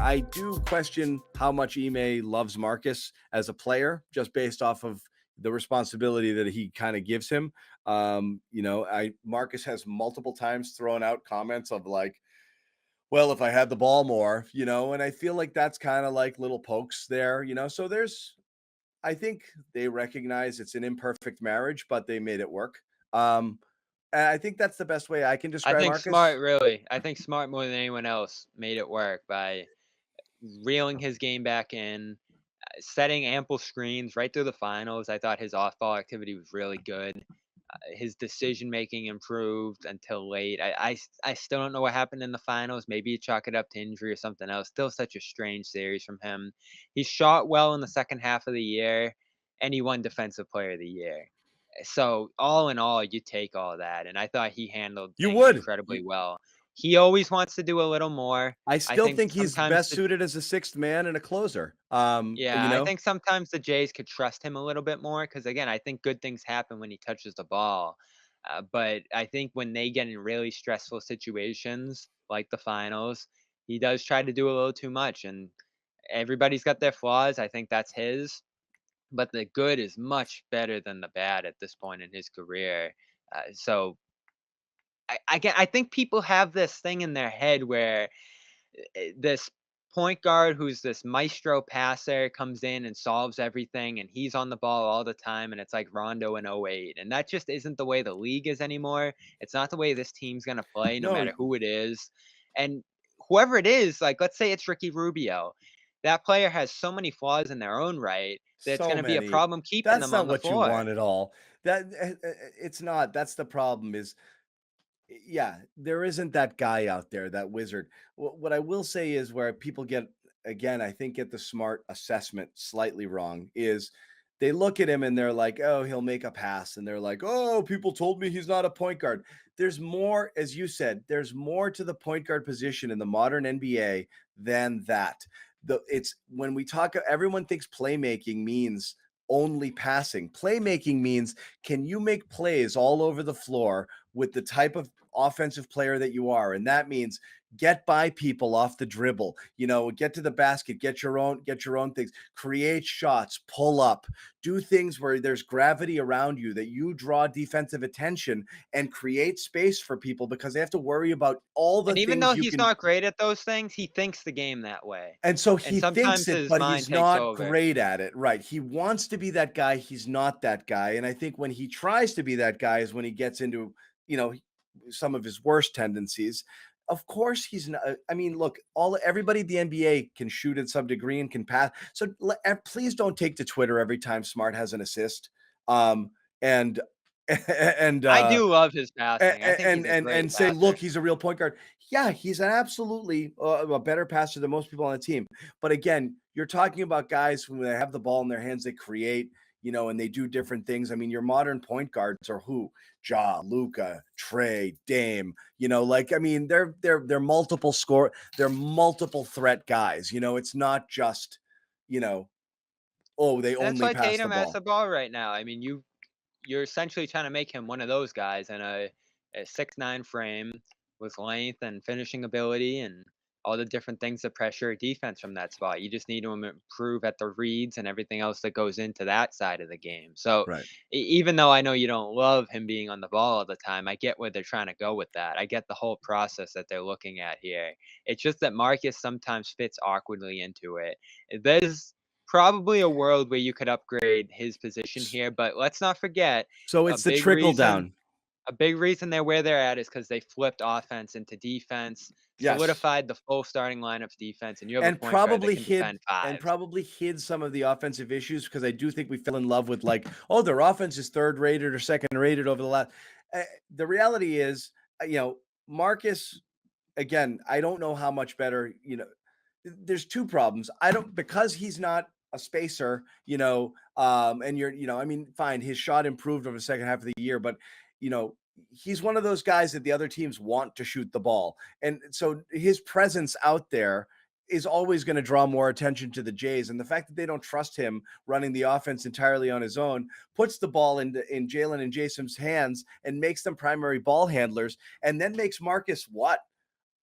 I do question how much Ime loves Marcus as a player, just based off of the responsibility that he kind of gives him. I Marcus has multiple times thrown out comments of like, well, if I had the ball more, and I feel like that's kind of like little pokes there, So I think they recognize it's an imperfect marriage, but they made it work. And I think that's the best way I can describe Marcus. I think Smart more than anyone else made it work by reeling his game back in, setting ample screens right through the finals. I thought his off-ball activity was really good. His decision making improved until late. I still don't know what happened in the finals. Maybe you chalk it up to injury or something else. Still such a strange series from him. He shot well in the second half of the year, and he won Defensive Player of the Year. So all in all, you take all that, and I thought he handled You things would. incredibly well. He always wants to do a little more. I I still think think he's sometimes best suited as a sixth man and a closer. yeah, I think sometimes the Jays could trust him a little bit more because, again, I think good things happen when he touches the ball. But I think when they get in really stressful situations like the finals, he does try to do a little too much. And everybody's got their flaws. I think that's his. But the good is much better than the bad at this point in his career. So I think people have this thing in their head where this point guard who's this maestro passer comes in and solves everything and he's on the ball all the time and it's like Rondo in '08, and that just isn't the way the league is anymore. It's not the way this team's going to play no No, matter who it is. And whoever it is, like let's say it's Ricky Rubio, that player has so many flaws in their own right that it's so going to be a many. problem keeping That's them not on the what you floor. want at all. That it's not. That's the problem. Yeah, there isn't that guy out there, that wizard. What I will say is where people get, again, I think get the smart assessment slightly wrong is they look at him and they're like, oh, he'll make a pass. And they're like, oh, people told me he's not a point guard. There's more, as you said, there's more to the point guard position in the modern NBA than that. It's when we talk, everyone thinks playmaking means only passing. Playmaking means, can you make plays all over the floor with the type of offensive player that you are? And that means get by people off the dribble, get to the basket, get your own things, create shots, pull up, do things where there's gravity around you, that you draw defensive attention and create space for people because they have to worry about all the And even though things you he's can. not great at those things, he thinks the game that way. And so And he thinks sometimes it, his but mind he's takes not over. great at it. Right. He wants to be that guy. He's not that guy. And I think when he tries to be that guy is when he gets into, you know, some of his worst tendencies. Of course, he's not. I mean, look, everybody in the NBA can shoot at some degree and can pass. So please don't take to Twitter every time Smart has an assist. And and I do love his passing. I think he's a and great say, look, passer. he's a real point guard. Yeah, he's an absolutely a better passer than most people on the team. But again, you're talking about guys who they have the ball in their hands, they create, and they do different things. I mean, your modern point guards are who? Ja, Luca, Trey, Dame. I mean, they're multiple score, they're multiple threat guys. It's not just, you know, oh, they That's only why pass the Tatum has ball. the ball right now. I mean, you're essentially trying to make him one of those guys in a 6'9" frame with length and finishing ability and all the different things that pressure defense from that spot. You just need to improve at the reads and everything else that goes into that side of the game. So Right. even though I know you don't love him being on the ball all the time, I get where they're trying to go with that. I get the whole process that they're looking at here. It's just that Marcus sometimes fits awkwardly into it. There's probably a world where you could upgrade his position here, but let's not forget So a it's the big trickle reason down. a big reason they're where they're at is because they flipped offense into defense, Yes. solidified the full starting lineup's defense, and you have a and point guard that probably can hid defend 5. and probably hid some of the offensive issues because I do think we fell in love with, like, oh, their offense is third rated or second rated over the last. The reality is, Marcus, again, I don't know how much better. There's two problems. I don't, because he's not a spacer, and I mean, fine, his shot improved over the second half of the year, but you know, he's one of those guys that the other teams want to shoot the ball. And so his presence out there is always going to draw more attention to the Jays. And the fact that they don't trust him running the offense entirely on his own puts the ball in Jalen and Jason's hands and makes them primary ball handlers, and then makes Marcus what?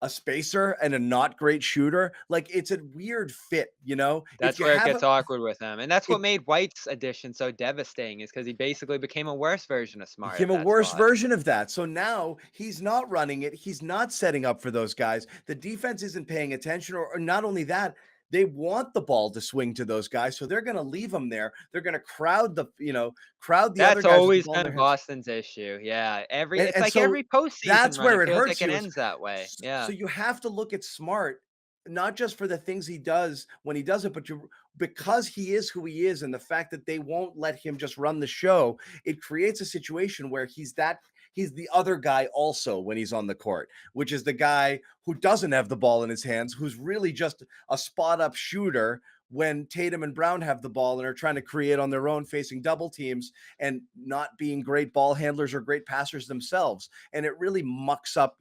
a spacer and a not great shooter, like, it's a weird fit, you know? If That's you where it have gets a awkward with him, and that's what it made White's addition so devastating is because he basically became a worse version of Smart became at a that worse spot. version of that. So now he's not running it. He's not setting up for those guys. The defense isn't paying attention, or not only that, they want the ball to swing to those guys. So they're going to leave them there. They're going to crowd the other That's guys with the always ball in been their hands. Boston's issue, yeah, And, it's and like so every postseason that's run, it where it feels hurts like it you is ends that way, so yeah. you have to look at Smart, not just for the things he does when he does it, but you because he is who he is, and the fact that they won't let him just run the show, it creates a situation where he's the other guy also when he's on the court, which is the guy who doesn't have the ball in his hands, who's really just a spot up shooter when Tatum and Brown have the ball and are trying to create on their own facing double teams and not being great ball handlers or great passers themselves. And it really mucks up,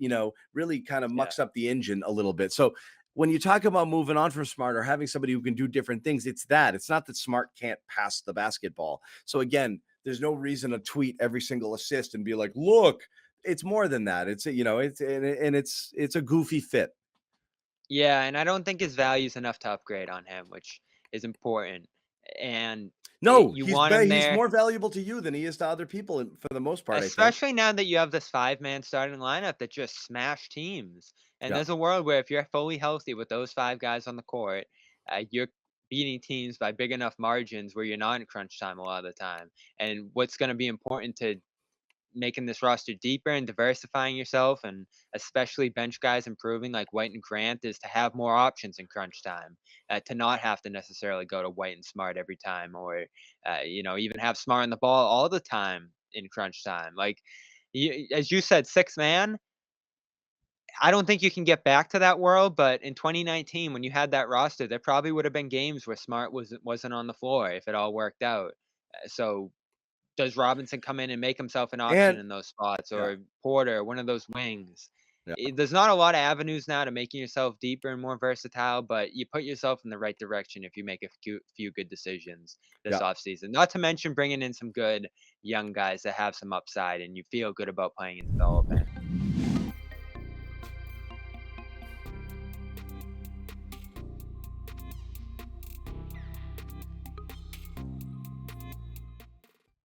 really kind of Yeah. mucks up the engine a little bit. So when you talk about moving on from Smart or having somebody who can do different things, it's that. It's not that Smart can't pass the basketball. So again, there's no reason to tweet every single assist and be like, "Look, it's more than that." It's a goofy fit. Yeah, and I don't think his value's enough to upgrade on him, which is important, and No, you want him he's there. more valuable to you than he is to other people, for the most part, I think. Especially now that you have this five-man starting lineup that just smash teams, and Yeah. there's a world where if you're fully healthy with those 5 guys on the court, you're beating teams by big enough margins where you're not in crunch time a lot of the time, and what's gonna be important to making this roster deeper and diversifying yourself, and especially bench guys improving like White and Grant, is to have more options in crunch time, to not have to necessarily go to White and Smart every time, or even have Smart on the ball all the time in crunch time. Like as you said, six man. I don't think you can get back to that world, but in 2019, when you had that roster, there probably would have been games where Smart wasn't on the floor if it all worked out. So does Robinson come in and make himself an option And in those spots, yeah, or Porter, one of those wings? yeah, There's not a lot of avenues now to making yourself deeper and more versatile, but you put yourself in the right direction if you make a few good decisions this yeah. offseason. Not to mention bringing in some good young guys that have some upside and you feel good about playing in development.